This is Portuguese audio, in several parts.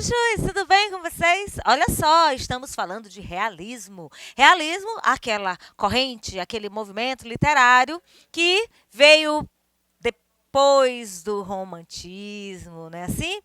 bichos, tudo bem com vocês? Olha só, estamos falando de realismo. Realismo, aquela corrente, aquele movimento literário que veio depois do romantismo, né? Assim,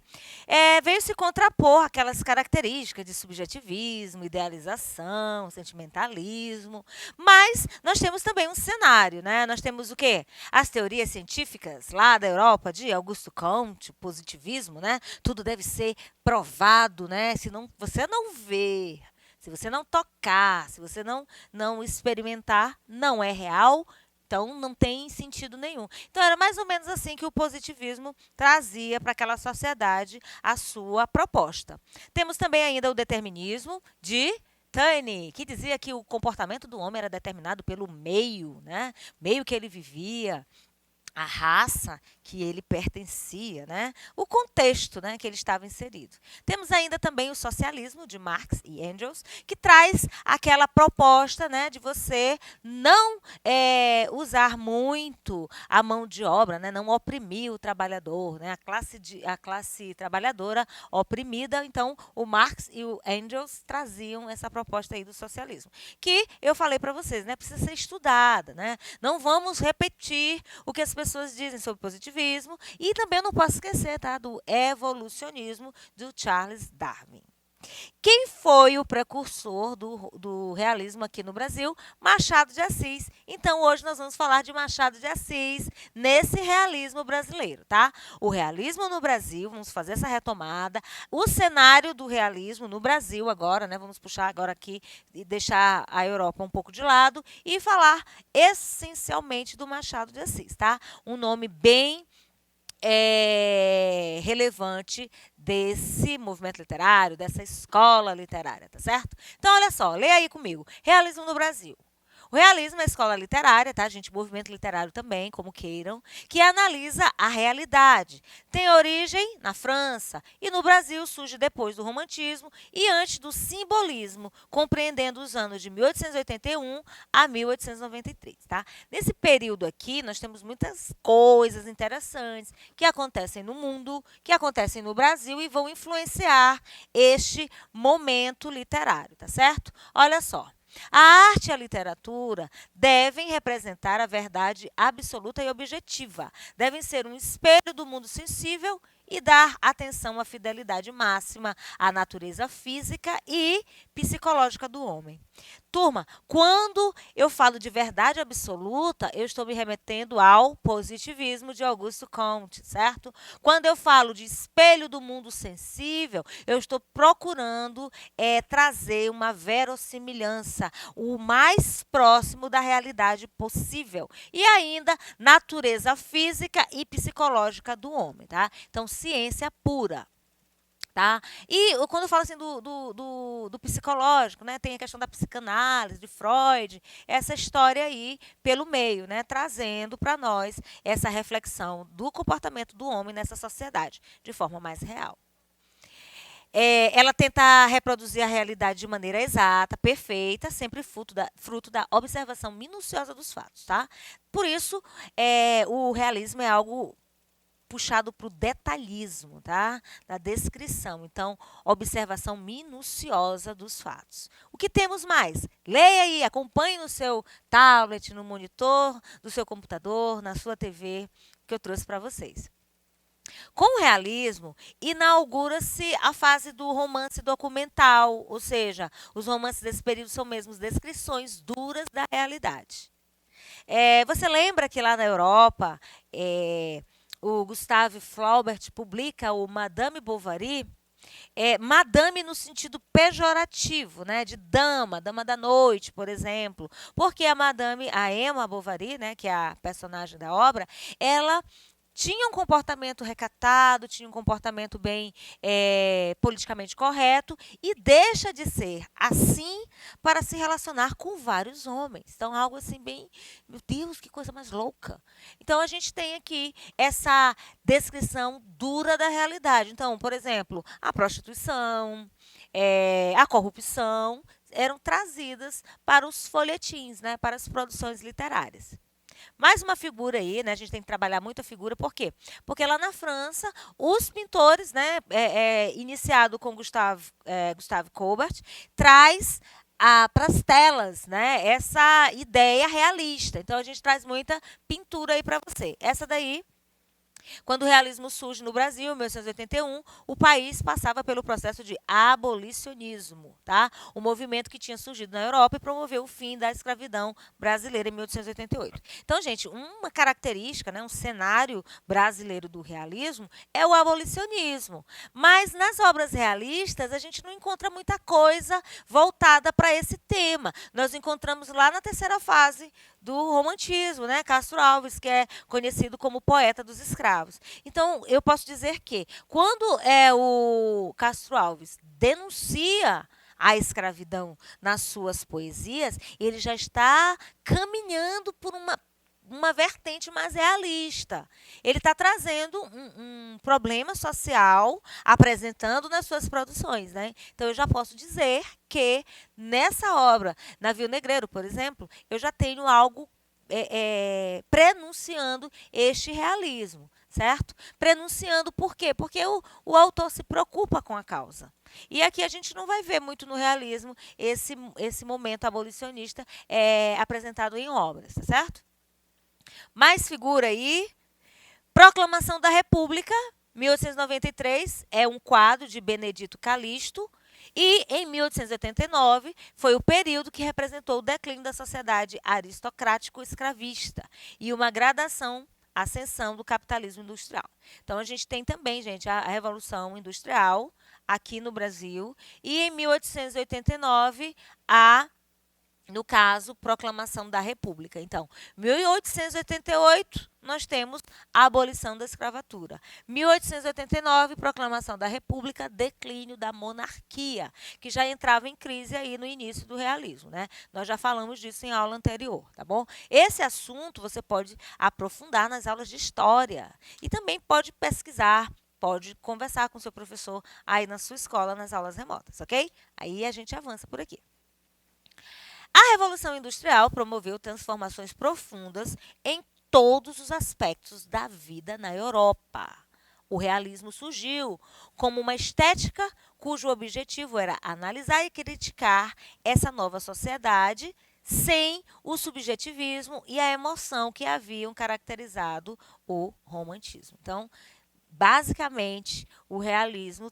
veio se contrapor aquelas características de subjetivismo, idealização, sentimentalismo. Mas nós temos também um cenário, né? Nós temos o quê? As teorias científicas lá da Europa de Augusto Comte, positivismo, né? Tudo deve ser provado, né? Se não, você não ver, se você não tocar, se você não experimentar, não é real. Então, não tem sentido nenhum. Então, era mais ou menos assim que o positivismo trazia para aquela sociedade a sua proposta. Temos também ainda o determinismo de Taine, que dizia que o comportamento do homem era determinado pelo meio, né? Meio que ele vivia, a raça que ele pertencia, né? O contexto, né, que ele estava inserido. Temos ainda também o socialismo de Marx e Engels, que traz aquela proposta, né, de você não usar muito a mão de obra, né, não oprimir o trabalhador, né, a classe trabalhadora oprimida. Então, o Marx e o Engels traziam essa proposta aí do socialismo, que eu falei para vocês, né, precisa ser estudada, né? Não vamos repetir o que as pessoas dizem sobre positivismo e também não posso esquecer, tá, do evolucionismo do Charles Darwin. Quem foi o precursor do realismo aqui no Brasil? Machado de Assis. Então, hoje nós vamos falar de Machado de Assis nesse realismo brasileiro, tá? O realismo no Brasil, vamos fazer essa retomada. O cenário do realismo no Brasil agora, né? Vamos puxar agora aqui e deixar a Europa um pouco de lado e falar essencialmente do Machado de Assis, tá? Um nome bem relevante desse movimento literário, dessa escola literária, tá certo? Então, olha só, leia aí comigo. Realismo no Brasil. O realismo é a escola literária, tá, gente? Movimento literário também, como queiram, que analisa a realidade. Tem origem na França e no Brasil surge depois do romantismo e antes do simbolismo, compreendendo os anos de 1881 a 1893, tá? Nesse período aqui, nós temos muitas coisas interessantes que acontecem no mundo, que acontecem no Brasil e vão influenciar este momento literário, tá certo? Olha só. A arte e a literatura devem representar a verdade absoluta e objetiva. Devem ser um espelho do mundo sensível e dar atenção à fidelidade máxima à natureza física e psicológica do homem. Turma, quando eu falo de verdade absoluta, eu estou me remetendo ao positivismo de Augusto Comte, certo? Quando eu falo de espelho do mundo sensível, eu estou procurando trazer uma verossimilhança, o mais próximo da realidade possível. E ainda, natureza física e psicológica do homem, tá? Então, ciência pura. Tá? E quando eu falo assim do psicológico, né, tem a questão da psicanálise, de Freud, essa história aí pelo meio, né, trazendo para nós essa reflexão do comportamento do homem nessa sociedade de forma mais real. Ela tenta reproduzir a realidade de maneira exata, perfeita, sempre fruto da observação minuciosa dos fatos. Tá? Por isso, o realismo é algo puxado para o detalhismo, tá? Da descrição. Então, observação minuciosa dos fatos. O que temos mais? Leia aí, acompanhe no seu tablet, no monitor do seu computador, na sua TV, que eu trouxe para vocês. Com o realismo, inaugura-se a fase do romance documental, ou seja, os romances desse período são mesmo descrições duras da realidade. Você lembra que lá na Europa, o Gustave Flaubert publica o Madame Bovary, madame no sentido pejorativo, né, de dama, dama da noite, por exemplo, porque a Emma Bovary, né, que é a personagem da obra, ela tinha um comportamento recatado, tinha um comportamento bem politicamente correto e deixa de ser assim para se relacionar com vários homens. Então, algo assim bem, meu Deus, que coisa mais louca. Então, a gente tem aqui essa descrição dura da realidade. Então, por exemplo, a prostituição, a corrupção eram trazidas para os folhetins, né, para as produções literárias. Mais uma figura aí, né? A gente tem que trabalhar muito a figura, por quê? Porque lá na França, os pintores, né, iniciado com Gustave Courbet, traz para as telas, né, essa ideia realista. Então, a gente traz muita pintura aí para você. Essa daí, quando o realismo surge no Brasil, em 1881, o país passava pelo processo de abolicionismo, tá? O movimento que tinha surgido na Europa e promoveu o fim da escravidão brasileira em 1888. Então, gente, uma característica, né, um cenário brasileiro do realismo é o abolicionismo. Mas nas obras realistas, a gente não encontra muita coisa voltada para esse tema. Nós encontramos lá na terceira fase do romantismo, né? Castro Alves, que é conhecido como poeta dos escravos. Então, eu posso dizer que quando o Castro Alves denuncia a escravidão nas suas poesias, ele já está caminhando por uma vertente mais realista. Ele está trazendo um problema social, apresentando nas suas produções. Né? Então, eu já posso dizer que nessa obra, Navio Negreiro, por exemplo, eu já tenho algo prenunciando este realismo, certo? Prenunciando por quê? Porque o autor se preocupa com a causa. E aqui a gente não vai ver muito no realismo esse momento abolicionista apresentado em obras, tá certo? Mais figura aí, Proclamação da República, 1893, é um quadro de Benedito Calixto, e em 1889 foi o período que representou o declínio da sociedade aristocrático-escravista e uma gradação, ascensão do capitalismo industrial. Então a gente tem também, gente, a Revolução Industrial aqui no Brasil e em 1889 no caso, Proclamação da República. Então, 1888, nós temos a abolição da escravatura. 1889, Proclamação da República, declínio da monarquia, que já entrava em crise aí no início do realismo, né? Nós já falamos disso em aula anterior, tá bom? Esse assunto você pode aprofundar nas aulas de história e também pode pesquisar, pode conversar com seu professor aí na sua escola nas aulas remotas, ok? Aí a gente avança por aqui. A Revolução Industrial promoveu transformações profundas em todos os aspectos da vida na Europa. O realismo surgiu como uma estética cujo objetivo era analisar e criticar essa nova sociedade sem o subjetivismo e a emoção que haviam caracterizado o romantismo. Então, basicamente, o realismo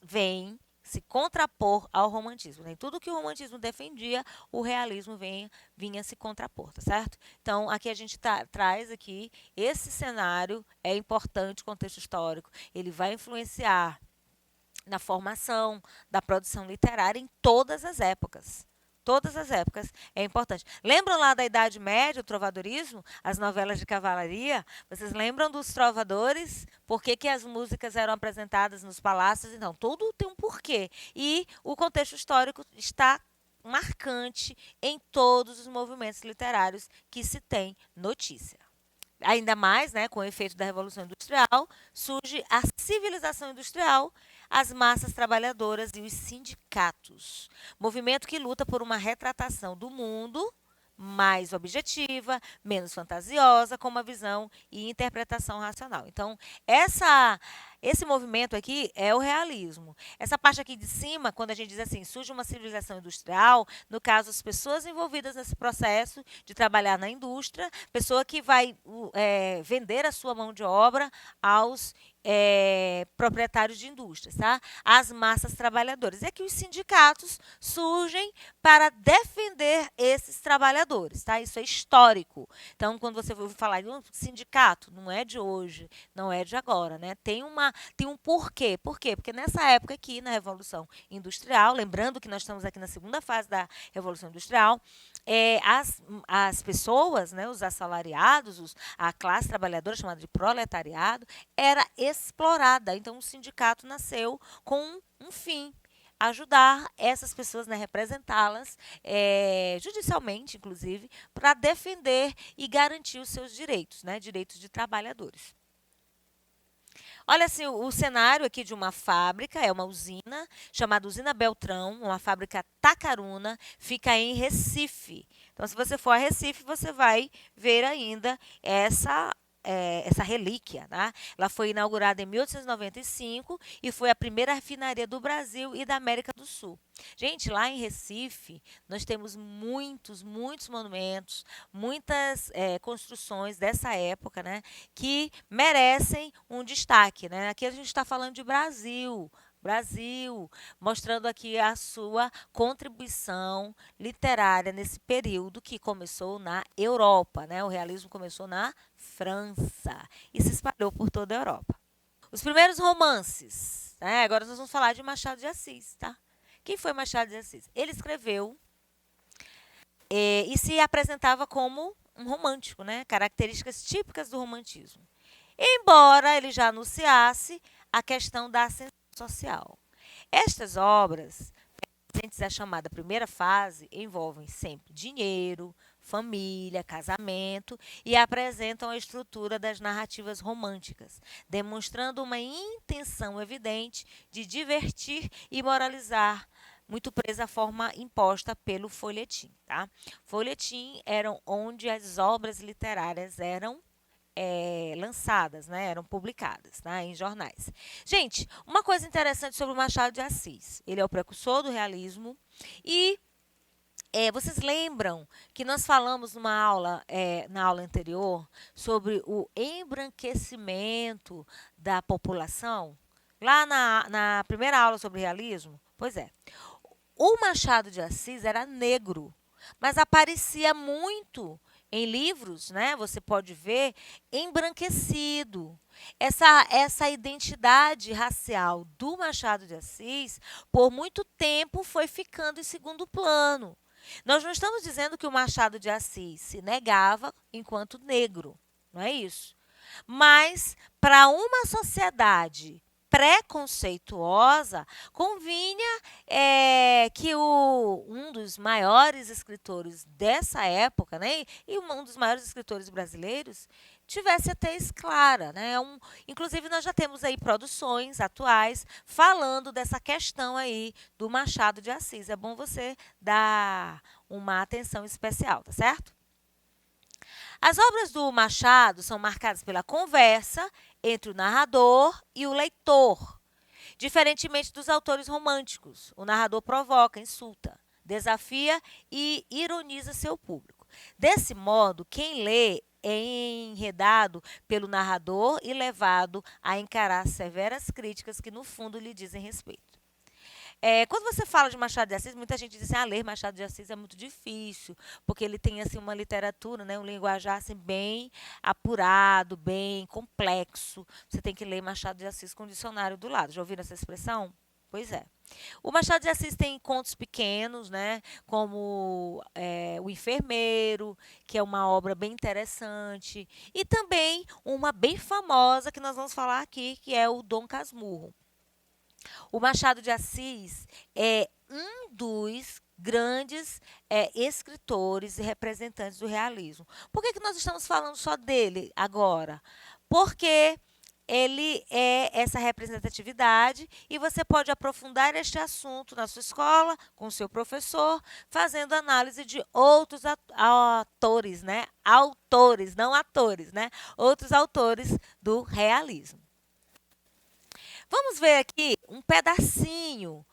vem se contrapor ao romantismo. Em tudo que o romantismo defendia, o realismo vinha se contrapor, tá certo? Então, aqui a gente traz aqui esse cenário, é importante o contexto histórico, ele vai influenciar na formação da produção literária em todas as épocas. Todas as épocas é importante. Lembram lá da Idade Média, o trovadorismo, as novelas de cavalaria? Vocês lembram dos trovadores? Por que as músicas eram apresentadas nos palácios? Então, tudo tem um porquê. E o contexto histórico está marcante em todos os movimentos literários que se tem notícia. Ainda mais, né, com o efeito da Revolução Industrial, surge a civilização industrial, as massas trabalhadoras e os sindicatos. Movimento que luta por uma retratação do mundo mais objetiva, menos fantasiosa, com uma visão e interpretação racional. Então, esse movimento aqui é o realismo. Essa parte aqui de cima, quando a gente diz assim, surge uma civilização industrial, no caso, as pessoas envolvidas nesse processo de trabalhar na indústria, pessoa que vai vender a sua mão de obra aos proprietários de indústrias, tá? As massas trabalhadoras. E aqui os sindicatos surgem para defender esses trabalhadores, tá? Isso é histórico. Então, quando você ouve falar de um sindicato, não é de hoje, não é de agora, né? Tem um porquê. Por quê? Porque nessa época aqui, na Revolução Industrial, lembrando que nós estamos aqui na segunda fase da Revolução Industrial, as pessoas, né, os assalariados, a classe trabalhadora chamada de proletariado, era explorada. Então, o sindicato nasceu com um fim, ajudar essas pessoas, né, representá-las judicialmente, inclusive, para defender e garantir os seus direitos, né, direitos de trabalhadores. Olha assim, o cenário aqui de uma fábrica, é uma usina, chamada Usina Beltrão, uma fábrica Tacaruna, fica em Recife. Então, se você for a Recife, você vai ver ainda essa relíquia, né? Ela foi inaugurada em 1895 e foi a primeira refinaria do Brasil e da América do Sul. Gente, lá em Recife, nós temos muitos monumentos, muitas construções dessa época, né, que merecem um destaque, né? Aqui a gente está falando de Brasil, mostrando aqui a sua contribuição literária nesse período que começou na Europa, né? O realismo começou na França e se espalhou por toda a Europa. Os primeiros romances, né? Agora nós vamos falar de Machado de Assis, tá? Quem foi Machado de Assis? Ele escreveu e se apresentava como um romântico, né? Características típicas do romantismo. Embora ele já anunciasse a questão da ascensão social. Estas obras, presentes à chamada primeira fase, envolvem sempre dinheiro, família, casamento e apresentam a estrutura das narrativas românticas, demonstrando uma intenção evidente de divertir e moralizar, muito presa à forma imposta pelo folhetim. Tá? Folhetim eram onde as obras literárias eram lançadas, né, eram publicadas, né, em jornais. Gente, uma coisa interessante sobre o Machado de Assis, ele é o precursor do realismo e vocês lembram que nós falamos na aula anterior sobre o embranquecimento da população? Lá na primeira aula sobre realismo? Pois é. O Machado de Assis era negro, mas aparecia muito em livros, né? Você pode ver embranquecido. Essa identidade racial do Machado de Assis, por muito tempo, foi ficando em segundo plano. Nós não estamos dizendo que o Machado de Assis se negava enquanto negro, não é isso? Mas para uma sociedade preconceituosa, convinha que um dos maiores escritores dessa época, né, e um dos maiores escritores brasileiros, tivesse a tez clara. Né? Inclusive, nós já temos aí produções atuais falando dessa questão aí do Machado de Assis. É bom você dar uma atenção especial, tá certo? As obras do Machado são marcadas pela conversa entre o narrador e o leitor. Diferentemente dos autores românticos, o narrador provoca, insulta, desafia e ironiza seu público. Desse modo, quem lê é enredado pelo narrador e levado a encarar severas críticas que, no fundo, lhe dizem respeito. Quando você fala de Machado de Assis, muita gente diz assim, ler Machado de Assis é muito difícil, porque ele tem assim uma literatura, né, um linguajar assim, bem apurado, bem complexo. Você tem que ler Machado de Assis com o dicionário do lado. Já ouviram essa expressão? Pois é. O Machado de Assis tem contos pequenos, né, como O Enfermeiro, que é uma obra bem interessante, e também uma bem famosa que nós vamos falar aqui, que é o Dom Casmurro. O Machado de Assis é um dos grandes escritores e representantes do realismo. Por que nós estamos falando só dele agora? Porque ele é essa representatividade e você pode aprofundar este assunto na sua escola, com o seu professor, fazendo análise de outros autores, né? Autores, não atores, né? Outros autores do realismo. Vamos ver aqui um pedacinho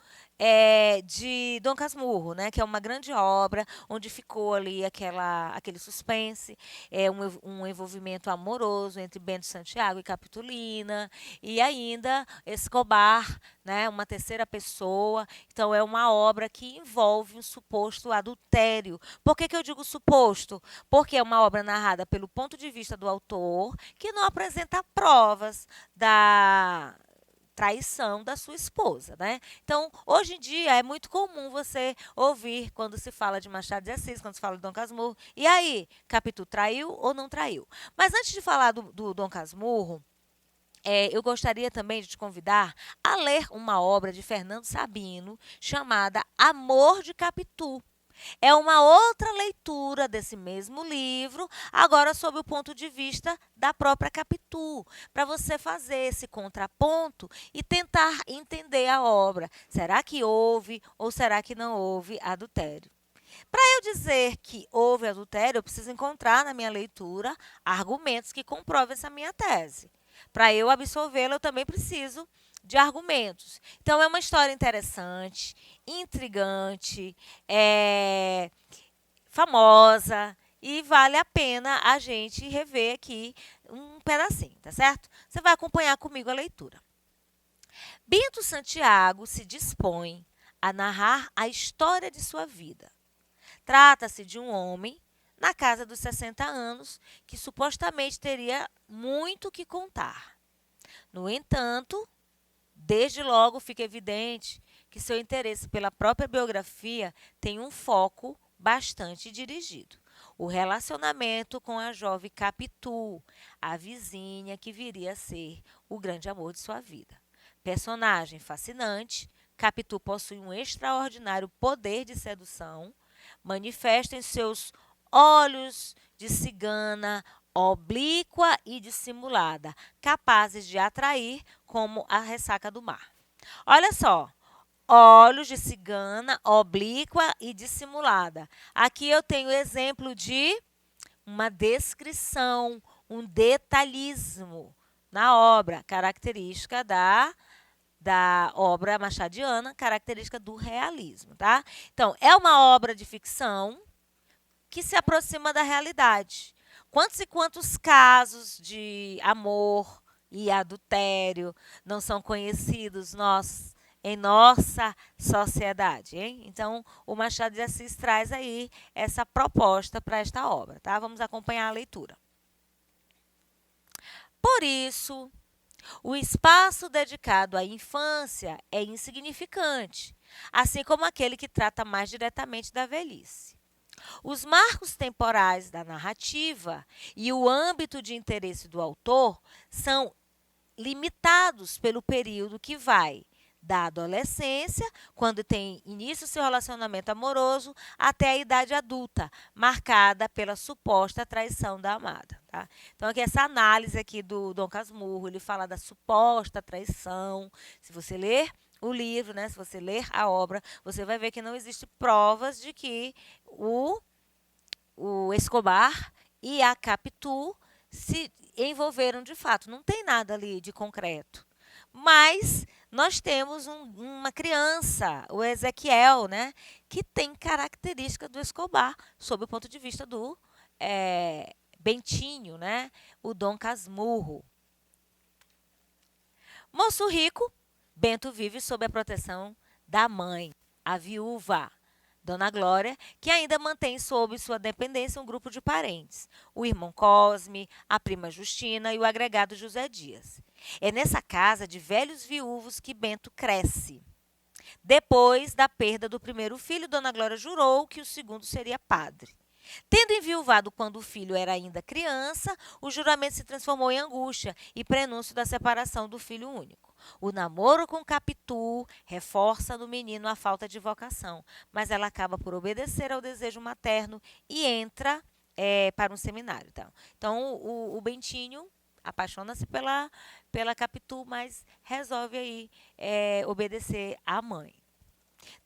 de Dom Casmurro, né, que é uma grande obra onde ficou ali aquele suspense, um envolvimento amoroso entre Bento Santiago e Capitolina, e ainda Escobar, né, uma terceira pessoa. Então, é uma obra que envolve um suposto adultério. Por que eu digo suposto? Porque é uma obra narrada pelo ponto de vista do autor, que não apresenta provas da traição da sua esposa, né? Então, hoje em dia é muito comum você ouvir quando se fala de Machado de Assis, quando se fala de Dom Casmurro. E aí, Capitu traiu ou não traiu? Mas antes de falar do Dom Casmurro, eu gostaria também de te convidar a ler uma obra de Fernando Sabino chamada Amor de Capitu. É uma outra leitura desse mesmo livro, agora sob o ponto de vista da própria Capitu, para você fazer esse contraponto e tentar entender a obra. Será que houve ou será que não houve adultério? Para eu dizer que houve adultério, eu preciso encontrar na minha leitura argumentos que comprovem essa minha tese. Para eu absolvê-la, eu também preciso de argumentos. Então, é uma história interessante, intrigante, famosa e vale a pena a gente rever aqui um pedacinho, tá certo? Você vai acompanhar comigo a leitura. Bento Santiago se dispõe a narrar a história de sua vida. Trata-se de um homem na casa dos 60 anos que supostamente teria muito que contar. No entanto, desde logo fica evidente que seu interesse pela própria biografia tem um foco bastante dirigido. O relacionamento com a jovem Capitu, a vizinha que viria a ser o grande amor de sua vida. Personagem fascinante, Capitu possui um extraordinário poder de sedução, manifesta em seus olhos de cigana, oblíqua e dissimulada, capazes de atrair como a ressaca do mar. Olha só, olhos de cigana, oblíqua e dissimulada. Aqui eu tenho exemplo de uma descrição, um detalhismo na obra, característica da obra machadiana, característica do realismo, tá? Então, é uma obra de ficção que se aproxima da realidade. Quantos e quantos casos de amor e adultério não são conhecidos em nossa sociedade, hein? Então, o Machado de Assis traz aí essa proposta para esta obra, tá? Vamos acompanhar a leitura. Por isso, o espaço dedicado à infância é insignificante, assim como aquele que trata mais diretamente da velhice. Os marcos temporais da narrativa e o âmbito de interesse do autor são limitados pelo período que vai da adolescência, quando tem início seu relacionamento amoroso, até a idade adulta, marcada pela suposta traição da amada. Tá? Então, aqui essa análise aqui do Dom Casmurro, ele fala da suposta traição. Se você ler o livro, né, se você ler a obra, você vai ver que não existe provas de que o Escobar e a Capitu se envolveram de fato. Não tem nada ali de concreto. Mas nós temos uma criança, o Ezequiel, né, que tem característica do Escobar, sob o ponto de vista do Bentinho, né, o Dom Casmurro. Moço rico, Bento vive sob a proteção da mãe, a viúva, Dona Glória, que ainda mantém sob sua dependência um grupo de parentes, o irmão Cosme, a prima Justina e o agregado José Dias. É nessa casa de velhos viúvos que Bento cresce. Depois da perda do primeiro filho, Dona Glória jurou que o segundo seria padre. Tendo enviuvado quando o filho era ainda criança, o juramento se transformou em angústia e prenúncio da separação do filho único. O namoro com Capitu reforça no menino a falta de vocação, mas ela acaba por obedecer ao desejo materno e entra para um seminário. Então o Bentinho apaixona-se pela Capitu, mas resolve aí obedecer à mãe.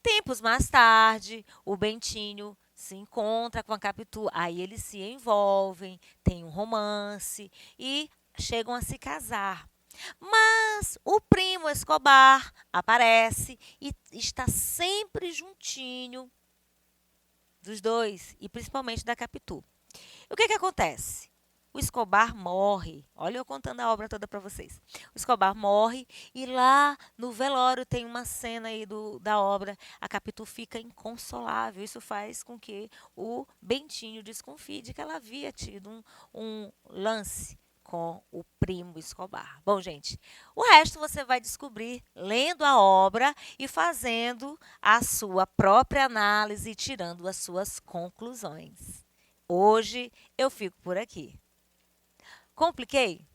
Tempos mais tarde, o Bentinho se encontra com a Capitu, aí eles se envolvem, tem um romance e chegam a se casar. Mas o primo Escobar aparece e está sempre juntinho dos dois, e principalmente da Capitu. O que acontece? O Escobar morre. Olha eu contando a obra toda para vocês. O Escobar morre e lá no velório tem uma cena aí da obra. A Capitu fica inconsolável. Isso faz com que o Bentinho desconfie de que ela havia tido um lance com o primo Escobar. Bom, gente, o resto você vai descobrir lendo a obra e fazendo a sua própria análise e tirando as suas conclusões. Hoje eu fico por aqui. Compliquei?